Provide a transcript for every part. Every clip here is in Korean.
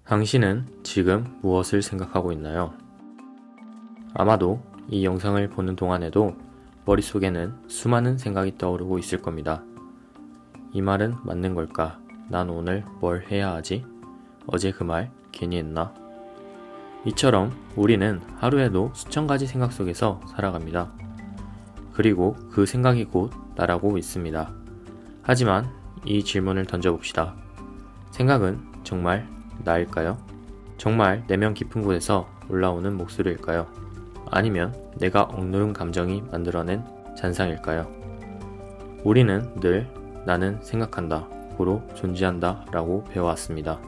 당신은 지금 무엇을 생각하고 있나요? 아마도 이 영상을 보는 동안에도 머릿속에는 수많은 생각이 떠오르고 있을 겁니다. 이 말은 맞는 걸까? 난 오늘 뭘 해야 하지? 어제 그 말 괜히 했나? 이처럼 우리는 하루에도 수천 가지 생각 속에서 살아갑니다. 그리고 그 생각이 곧 나라고 있습니다. 하지만 이 질문을 던져봅시다. 생각은 정말 나일까요? 정말 내면 깊은 곳에서 올라오는 목소리일까요? 아니면 내가 억누른 감정이 만들어낸 잔상일까요? 우리는 늘 나는 생각한다, 고로 존재한다 라고 배워왔습니다.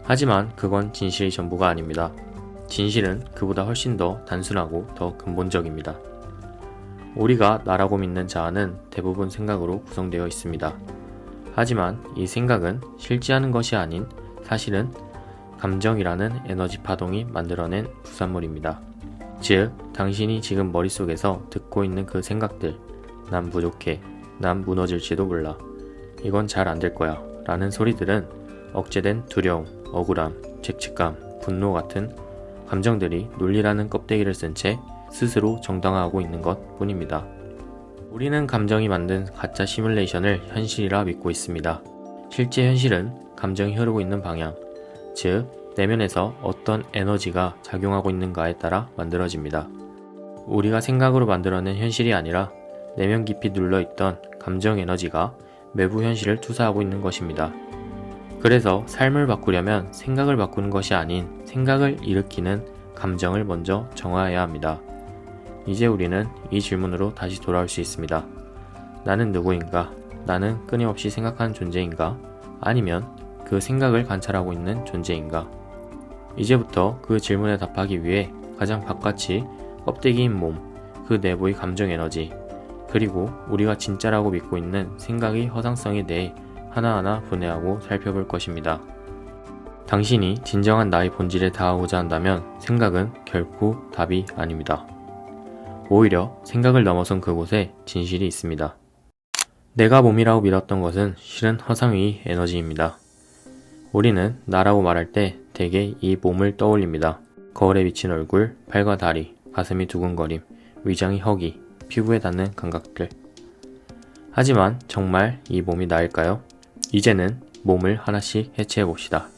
하지만 그건 진실이 전부가 아닙니다. 진실은 그보다 훨씬 더 단순하고 더 근본적입니다. 우리가 나라고 믿는 자아는 대부분 생각으로 구성되어 있습니다. 하지만 이 생각은 실제하는 것이 아닌 사실은 감정이라는 에너지 파동이 만들어낸 부산물입니다. 즉, 당신이 지금 머릿속에서 듣고 있는 그 생각들, 난 부족해, 난 무너질지도 몰라, 이건 잘 안 될 거야 라는 소리들은 억제된 두려움, 억울함, 죄책감, 분노 같은 감정들이 논리라는 껍데기를 쓴 채 스스로 정당화하고 있는 것 뿐입니다. 우리는 감정이 만든 가짜 시뮬레이션을 현실이라 믿고 있습니다. 실제 현실은 감정이 흐르고 있는 방향, 즉 내면에서 어떤 에너지가 작용하고 있는가에 따라 만들어집니다. 우리가 생각으로 만들어낸 현실이 아니라 내면 깊이 눌러있던 감정 에너지가 외부 현실을 투사하고 있는 것입니다. 그래서 삶을 바꾸려면 생각을 바꾸는 것이 아닌 생각을 일으키는 감정을 먼저 정화해야 합니다. 이제 우리는 이 질문으로 다시 돌아올 수 있습니다. 나는 누구인가? 나는 끊임없이 생각하는 존재인가? 아니면 그 생각을 관찰하고 있는 존재인가? 이제부터 그 질문에 답하기 위해 가장 바깥이 껍데기인 몸, 그 내부의 감정 에너지, 그리고 우리가 진짜라고 믿고 있는 생각의 허상성에 대해 하나하나 분해하고 살펴볼 것입니다. 당신이 진정한 나의 본질에 닿아오자 한다면 생각은 결코 답이 아닙니다. 오히려 생각을 넘어선 그곳에 진실이 있습니다. 내가 몸이라고 믿었던 것은 실은 허상의 에너지입니다. 우리는 나라고 말할 때 대개 이 몸을 떠올립니다. 거울에 비친 얼굴, 팔과 다리, 가슴이 두근거림, 위장이 허기, 피부에 닿는 감각들. 하지만 정말 이 몸이 나일까요? 이제는 몸을 하나씩 해체해봅시다.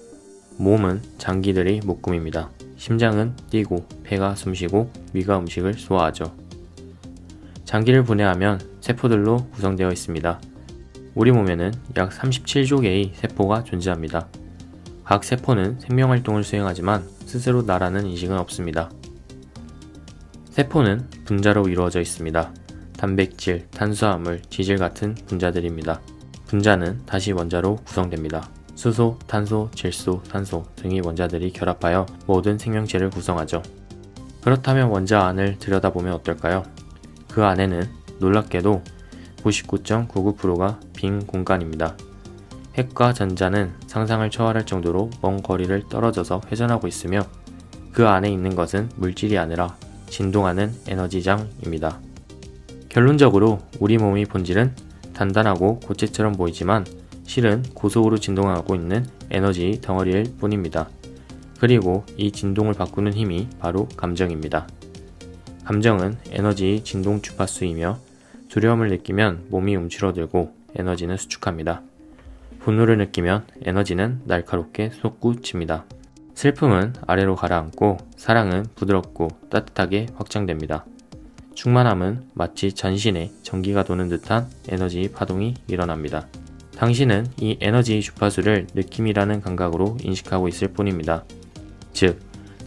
몸은 장기들의 묶음입니다. 심장은 뛰고, 폐가 숨쉬고, 위가 음식을 소화하죠. 장기를 분해하면 세포들로 구성되어 있습니다. 우리 몸에는 약 37조 개의 세포가 존재합니다. 각 세포는 생명활동을 수행하지만 스스로 나라는 인식은 없습니다. 세포는 분자로 이루어져 있습니다. 단백질, 탄수화물, 지질 같은 분자들입니다. 분자는 다시 원자로 구성됩니다. 수소, 탄소, 질소, 산소 등의 원자들이 결합하여 모든 생명체를 구성하죠. 그렇다면 원자 안을 들여다보면 어떨까요? 그 안에는 놀랍게도 99.99%가 빈 공간입니다. 핵과 전자는 상상을 초월할 정도로 먼 거리를 떨어져서 회전하고 있으며 그 안에 있는 것은 물질이 아니라 진동하는 에너지장입니다. 결론적으로 우리 몸의 본질은 단단하고 고체처럼 보이지만 실은 고속으로 진동하고 있는 에너지의 덩어리일 뿐입니다. 그리고 이 진동을 바꾸는 힘이 바로 감정입니다. 감정은 에너지의 진동 주파수이며 두려움을 느끼면 몸이 움츠러들고 에너지는 수축합니다. 분노를 느끼면 에너지는 날카롭게 솟구칩니다. 슬픔은 아래로 가라앉고 사랑은 부드럽고 따뜻하게 확장됩니다. 충만함은 마치 전신에 전기가 도는 듯한 에너지의 파동이 일어납니다. 당신은 이 에너지의 주파수를 느낌이라는 감각으로 인식하고 있을 뿐입니다. 즉,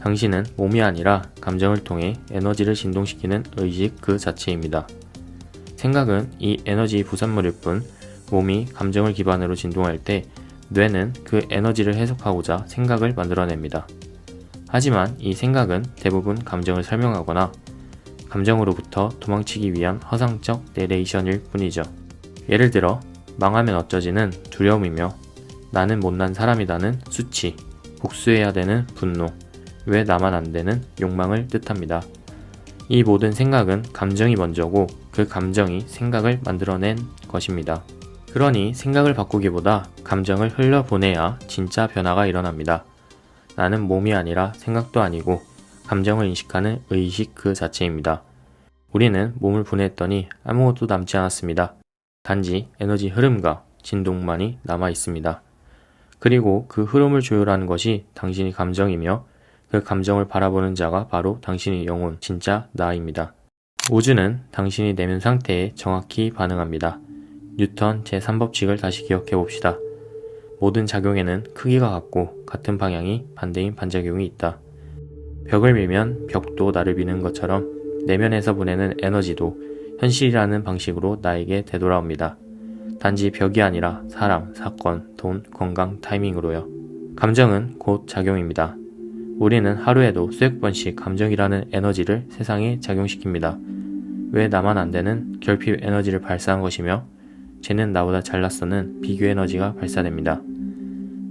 당신은 몸이 아니라 감정을 통해 에너지를 진동시키는 의식 그 자체입니다. 생각은 이 에너지의 부산물일 뿐 몸이 감정을 기반으로 진동할 때 뇌는 그 에너지를 해석하고자 생각을 만들어냅니다. 하지만 이 생각은 대부분 감정을 설명하거나 감정으로부터 도망치기 위한 허상적 내레이션일 뿐이죠. 예를 들어 망하면 어쩌지는 두려움이며 나는 못난 사람이다는 수치, 복수해야 되는 분노, 왜 나만 안 되는 욕망을 뜻합니다. 이 모든 생각은 감정이 먼저고 그 감정이 생각을 만들어낸 것입니다. 그러니 생각을 바꾸기보다 감정을 흘려보내야 진짜 변화가 일어납니다. 나는 몸이 아니라 생각도 아니고 감정을 인식하는 의식 그 자체입니다. 우리는 몸을 분해했더니 아무것도 남지 않았습니다. 단지 에너지 흐름과 진동만이 남아 있습니다. 그리고 그 흐름을 조율하는 것이 당신의 감정이며 그 감정을 바라보는 자가 바로 당신의 영혼, 진짜 나입니다. 우주는 당신의 내면 상태에 정확히 반응합니다. 뉴턴 제3법칙을 다시 기억해 봅시다. 모든 작용에는 크기가 같고 같은 방향이 반대인 반작용이 있다. 벽을 밀면 벽도 나를 미는 것처럼 내면에서 보내는 에너지도 현실이라는 방식으로 나에게 되돌아옵니다. 단지 벽이 아니라 사람, 사건, 돈, 건강, 타이밍으로요. 감정은 곧 작용입니다. 우리는 하루에도 수백 번씩 감정이라는 에너지를 세상에 작용시킵니다. 왜 나만 안 되는 결핍 에너지를 발사한 것이며 쟤는 나보다 잘났어는 비교 에너지가 발사됩니다.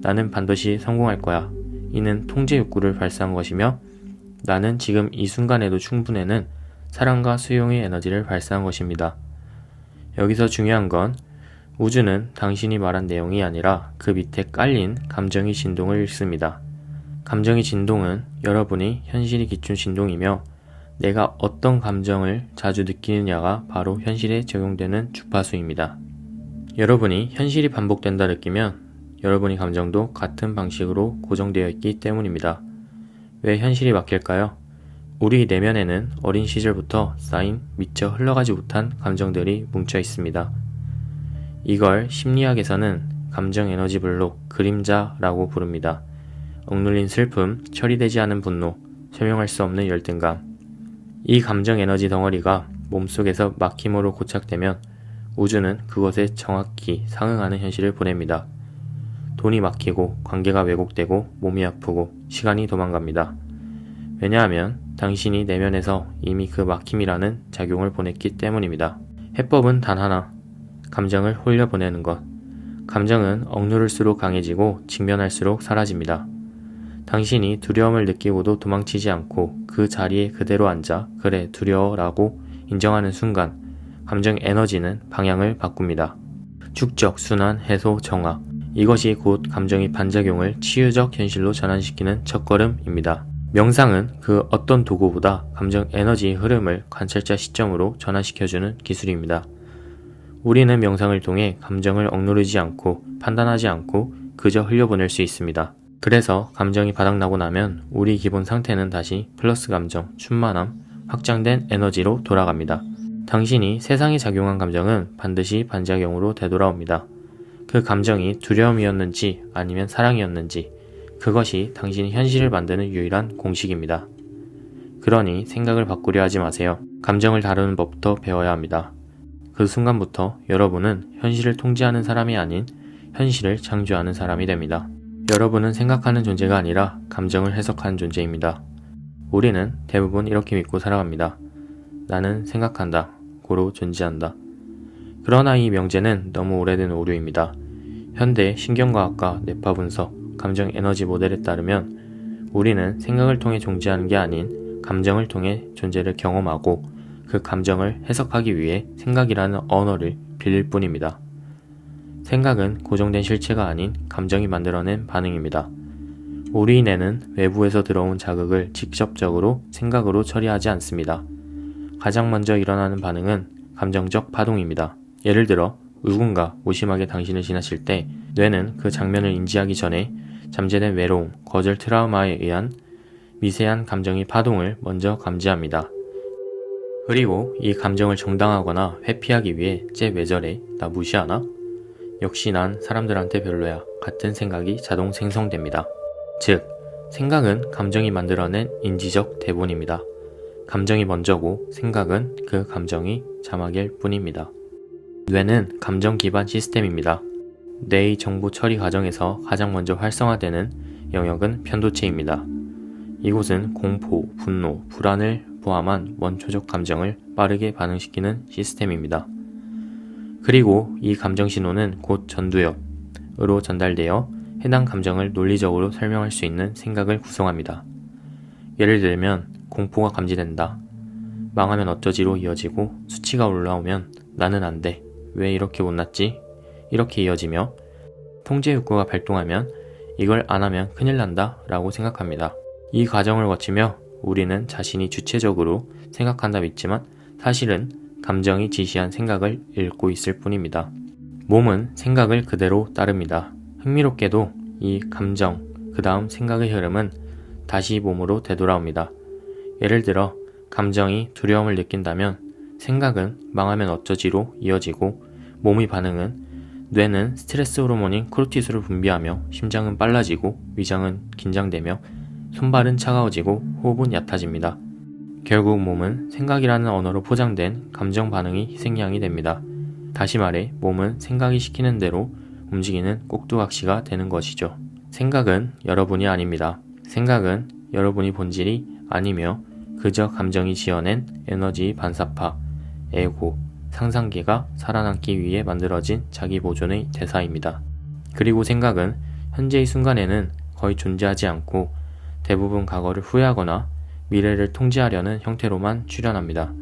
나는 반드시 성공할 거야. 이는 통제 욕구를 발사한 것이며 나는 지금 이 순간에도 충분해는 사랑과 수용의 에너지를 발사한 것입니다. 여기서 중요한 건 우주는 당신이 말한 내용이 아니라 그 밑에 깔린 감정의 진동을 읽습니다. 감정의 진동은 여러분이 현실이 기준 진동이며 내가 어떤 감정을 자주 느끼느냐가 바로 현실에 적용되는 주파수입니다. 여러분이 현실이 반복된다 느끼면 여러분의 감정도 같은 방식으로 고정되어 있기 때문입니다. 왜 현실이 바뀔까요? 우리 내면에는 어린 시절부터 쌓인 미처 흘러가지 못한 감정들이 뭉쳐 있습니다. 이걸 심리학에서는 감정 에너지 블록, 그림자라고 부릅니다. 억눌린 슬픔, 처리되지 않은 분노, 설명할 수 없는 열등감. 이 감정 에너지 덩어리가 몸속에서 막힘으로 고착되면 우주는 그것에 정확히 상응하는 현실을 보냅니다. 돈이 막히고 관계가 왜곡되고 몸이 아프고 시간이 도망갑니다. 왜냐하면 당신이 내면에서 이미 그 막힘이라는 작용을 보냈기 때문입니다. 해법은 단 하나, 감정을 홀려보내는 것. 감정은 억누를수록 강해지고 직면할수록 사라집니다. 당신이 두려움을 느끼고도 도망치지 않고 그 자리에 그대로 앉아 그래 두려워라고 인정하는 순간 감정 에너지는 방향을 바꿉니다. 축적, 순환, 해소, 정화. 이것이 곧 감정의 반작용을 치유적 현실로 전환시키는 첫걸음입니다. 명상은 그 어떤 도구보다 감정 에너지의 흐름을 관찰자 시점으로 전환시켜주는 기술입니다. 우리는 명상을 통해 감정을 억누르지 않고 판단하지 않고 그저 흘려보낼 수 있습니다. 그래서 감정이 바닥나고 나면 우리 기본 상태는 다시 플러스 감정, 충만함, 확장된 에너지로 돌아갑니다. 당신이 세상에 작용한 감정은 반드시 반작용으로 되돌아옵니다. 그 감정이 두려움이었는지 아니면 사랑이었는지 그것이 당신이 현실을 만드는 유일한 공식입니다. 그러니 생각을 바꾸려 하지 마세요. 감정을 다루는 법부터 배워야 합니다. 그 순간부터 여러분은 현실을 통제하는 사람이 아닌 현실을 창조하는 사람이 됩니다. 여러분은 생각하는 존재가 아니라 감정을 해석하는 존재입니다. 우리는 대부분 이렇게 믿고 살아갑니다. 나는 생각한다. 고로 존재한다. 그러나 이 명제는 너무 오래된 오류입니다. 현대 신경과학과 뇌파 분석, 감정 에너지 모델에 따르면 우리는 생각을 통해 존재하는 게 아닌 감정을 통해 존재를 경험하고 그 감정을 해석하기 위해 생각이라는 언어를 빌릴 뿐입니다. 생각은 고정된 실체가 아닌 감정이 만들어낸 반응입니다. 우리 뇌는 외부에서 들어온 자극을 직접적으로 생각으로 처리하지 않습니다. 가장 먼저 일어나는 반응은 감정적 파동입니다. 예를 들어 누군가 무심하게 당신을 지나칠 때 뇌는 그 장면을 인지하기 전에 잠재된 외로움, 거절 트라우마에 의한 미세한 감정의 파동을 먼저 감지합니다. 그리고 이 감정을 정당화하거나 회피하기 위해 쟤 왜 저래? 나 무시하나? 역시 난 사람들한테 별로야. 같은 생각이 자동 생성됩니다. 즉, 생각은 감정이 만들어낸 인지적 대본입니다. 감정이 먼저고 생각은 그 감정이 자막일 뿐입니다. 뇌는 감정 기반 시스템입니다. 뇌의 정보 처리 과정에서 가장 먼저 활성화되는 영역은 편도체입니다. 이곳은 공포, 분노, 불안을 포함한 원초적 감정을 빠르게 반응시키는 시스템입니다. 그리고 이 감정 신호는 곧 전두엽으로 전달되어 해당 감정을 논리적으로 설명할 수 있는 생각을 구성합니다. 예를 들면 공포가 감지된다. 망하면 어쩌지로 이어지고 수치가 올라오면 나는 안 돼. 왜 이렇게 못났지? 이렇게 이어지며 통제 욕구가 발동하면 이걸 안 하면 큰일 난다 라고 생각합니다. 이 과정을 거치며 우리는 자신이 주체적으로 생각한다 믿지만 사실은 감정이 지시한 생각을 읽고 있을 뿐입니다. 몸은 생각을 그대로 따릅니다. 흥미롭게도 이 감정, 그 다음 생각의 흐름은 다시 몸으로 되돌아옵니다. 예를 들어 감정이 두려움을 느낀다면 생각은 망하면 어쩌지로 이어지고 몸의 반응은 뇌는 스트레스 호르몬인 코르티솔을 분비하며 심장은 빨라지고 위장은 긴장되며 손발은 차가워지고 호흡은 얕아집니다. 결국 몸은 생각이라는 언어로 포장된 감정 반응이 희생양이 됩니다. 다시 말해 몸은 생각이 시키는 대로 움직이는 꼭두각시가 되는 것이죠. 생각은 여러분이 아닙니다. 생각은 여러분이 본질이 아니며 그저 감정이 지어낸 에너지 반사파, 에고, 상상기가 살아남기 위해 만들어진 자기 보존의 대사입니다. 그리고 생각은 현재의 순간에는 거의 존재하지 않고 대부분 과거를 후회하거나 미래를 통제하려는 형태로만 출현합니다.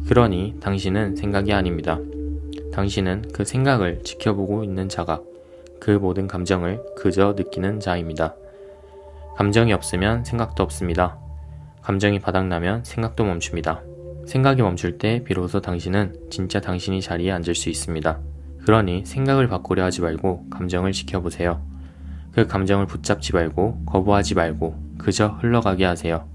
그러니 당신은 생각이 아닙니다. 당신은 그 생각을 지켜보고 있는 자가, 그 모든 감정을 그저 느끼는 자입니다. 감정이 없으면 생각도 없습니다. 감정이 바닥나면 생각도 멈춥니다. 생각이 멈출 때 비로소 당신은 진짜 당신이 자리에 앉을 수 있습니다. 그러니 생각을 바꾸려 하지 말고 감정을 지켜보세요. 그 감정을 붙잡지 말고 거부하지 말고 그저 흘러가게 하세요.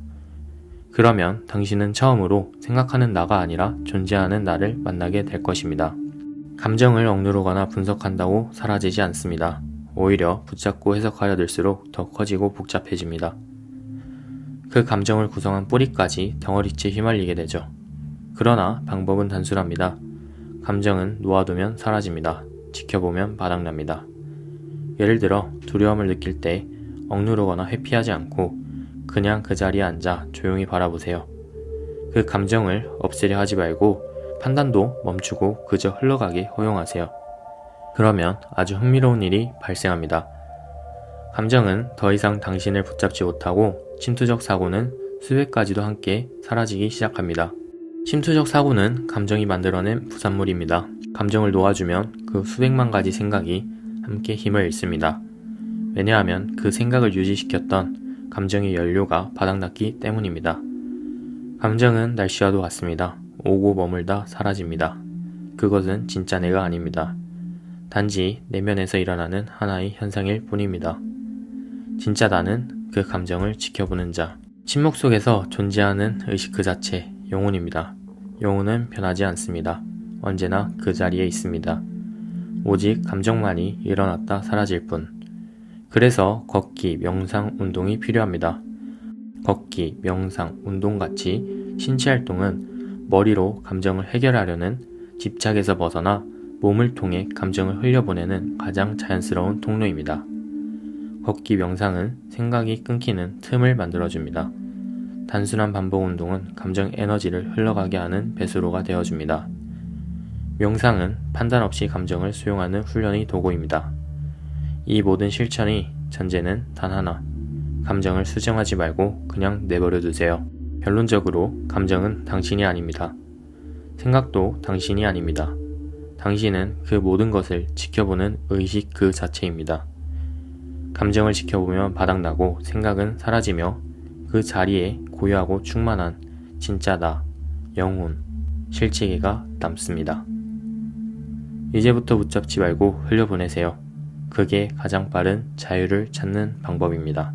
그러면 당신은 처음으로 생각하는 나가 아니라 존재하는 나를 만나게 될 것입니다. 감정을 억누르거나 분석한다고 사라지지 않습니다. 오히려 붙잡고 해석하려 들수록 더 커지고 복잡해집니다. 그 감정을 구성한 뿌리까지 덩어리째 휘말리게 되죠. 그러나 방법은 단순합니다. 감정은 놓아두면 사라집니다. 지켜보면 바닥납니다. 예를 들어 두려움을 느낄 때 억누르거나 회피하지 않고 그냥 그 자리에 앉아 조용히 바라보세요. 그 감정을 없애려 하지 말고 판단도 멈추고 그저 흘러가게 허용하세요. 그러면 아주 흥미로운 일이 발생합니다. 감정은 더 이상 당신을 붙잡지 못하고 침투적 사고는 수백 가지도 함께 사라지기 시작합니다. 침투적 사고는 감정이 만들어낸 부산물입니다. 감정을 놓아주면 그 수백만 가지 생각이 함께 힘을 잃습니다. 왜냐하면 그 생각을 유지시켰던 감정의 연료가 바닥났기 때문입니다. 감정은 날씨와도 같습니다. 오고 머물다 사라집니다. 그것은 진짜 내가 아닙니다. 단지 내면에서 일어나는 하나의 현상일 뿐입니다. 진짜 나는 그 감정을 지켜보는 자. 침묵 속에서 존재하는 의식 그 자체, 영혼입니다. 영혼은 변하지 않습니다. 언제나 그 자리에 있습니다. 오직 감정만이 일어났다 사라질 뿐. 그래서 걷기, 명상, 운동이 필요합니다. 걷기, 명상, 운동같이 신체활동은 머리로 감정을 해결하려는 집착에서 벗어나 몸을 통해 감정을 흘려보내는 가장 자연스러운 통로입니다. 걷기, 명상은 생각이 끊기는 틈을 만들어줍니다. 단순한 반복 운동은 감정 에너지를 흘러가게 하는 배수로가 되어줍니다. 명상은 판단 없이 감정을 수용하는 훈련의 도구입니다. 이 모든 실천이 전제는 단 하나, 감정을 수정하지 말고 그냥 내버려 두세요. 결론적으로 감정은 당신이 아닙니다. 생각도 당신이 아닙니다. 당신은 그 모든 것을 지켜보는 의식 그 자체입니다. 감정을 지켜보면 바닥나고 생각은 사라지며 그 자리에 고요하고 충만한 진짜 나, 영혼, 실체계가 남습니다. 이제부터 붙잡지 말고 흘려보내세요. 그게 가장 빠른 자유를 찾는 방법입니다.